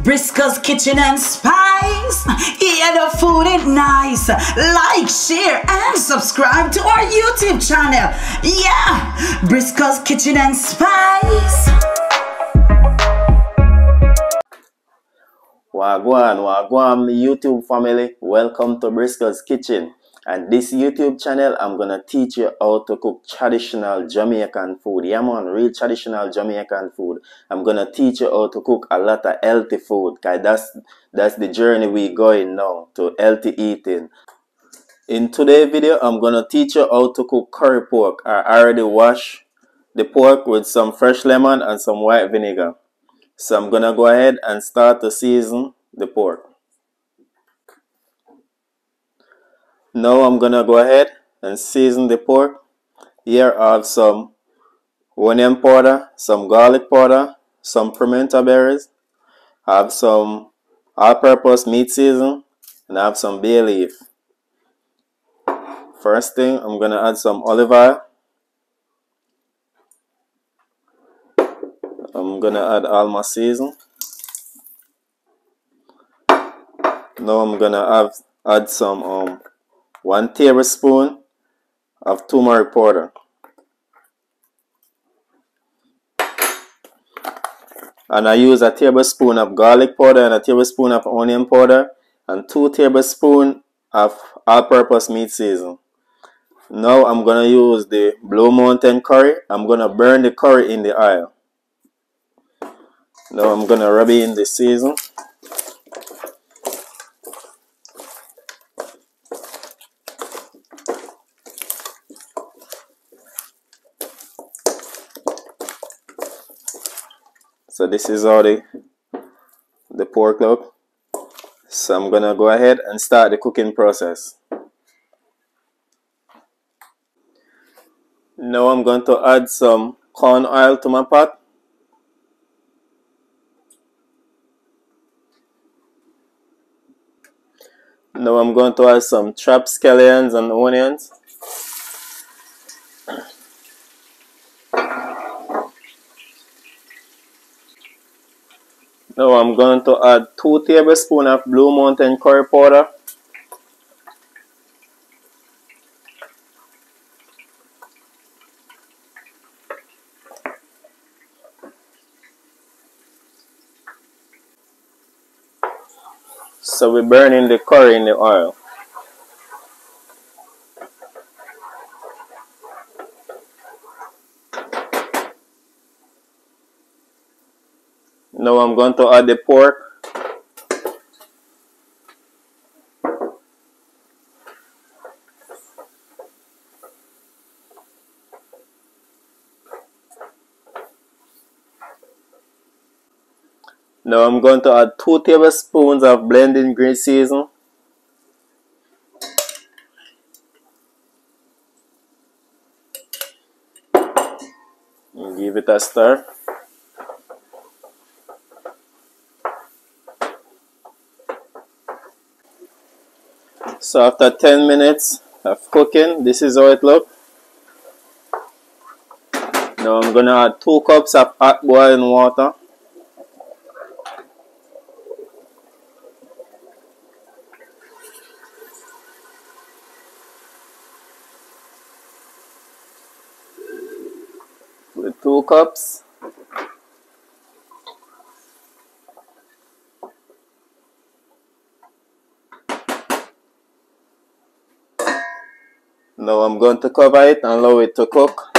Briscoe's Kitchen and Spice. Yeah, the food is nice. Like, share, and subscribe to our YouTube channel. Yeah, Briscoe's Kitchen and Spice. Wagwan YouTube family, welcome to Briscoe's Kitchen. And this YouTube channel, I'm gonna teach you how to cook traditional Jamaican food. Yeah man, real traditional Jamaican food. I'm gonna teach you how to cook a lot of healthy food, cause that's the journey we going now, to healthy eating. In today's video, I'm gonna teach you how to cook curry pork. I already washed the pork with some fresh lemon and some white vinegar. So I'm gonna go ahead and start to season the pork. Now I'm gonna go ahead and season the pork. Here I have some onion powder, some garlic powder, some pimento berries. I have some all-purpose meat season, and I have some bay leaf. First thing, I'm gonna add some olive oil. I'm gonna add all my season. Now I'm gonna add some 1 tablespoon of turmeric powder. And I use a tablespoon of garlic powder and a tablespoon of onion powder and 2 tablespoons of all-purpose meat season. Now I'm gonna use the Blue Mountain curry. I'm gonna burn the curry in the oil. Now I'm gonna rub it in the season. So this is how the pork look. So I'm gonna go ahead and start the cooking process. Now I'm going to add some corn oil to my pot. Now I'm going to add some chopped scallions and onions. Now I'm going to add 2 tablespoons of Blue Mountain curry powder. So we're burning the curry in the oil. Now I'm going to add the pork. Now I'm going to add 2 tablespoons of blending green season. And give it a stir. So after 10 minutes of cooking, this is how it looks. Now I'm going to add 2 cups of hot boiling water. With 2 cups. Now I'm going to cover it and allow it to cook.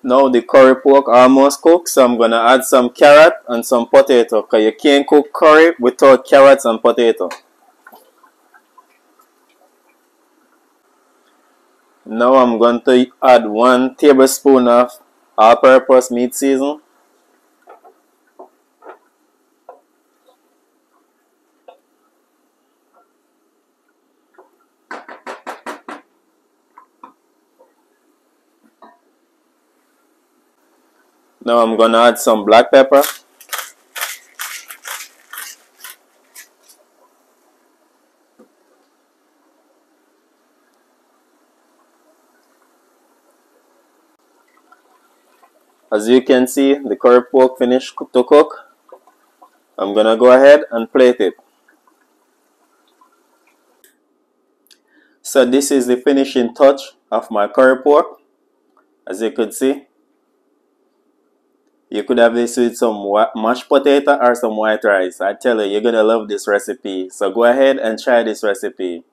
Now the curry pork almost cooked, so I'm going to add some carrot and some potato, because you can't cook curry without carrots and potato. Now I'm going to add 1 tablespoon of all-purpose meat season. Now I'm going to add some black pepper. as you can see, the curry pork finished to cook. I'm gonna go ahead and plate it. So this is the finishing touch of my curry pork. As you could see, you could have this with some mashed potato or some white rice. I tell you, you're gonna love this recipe. So go ahead and try this recipe.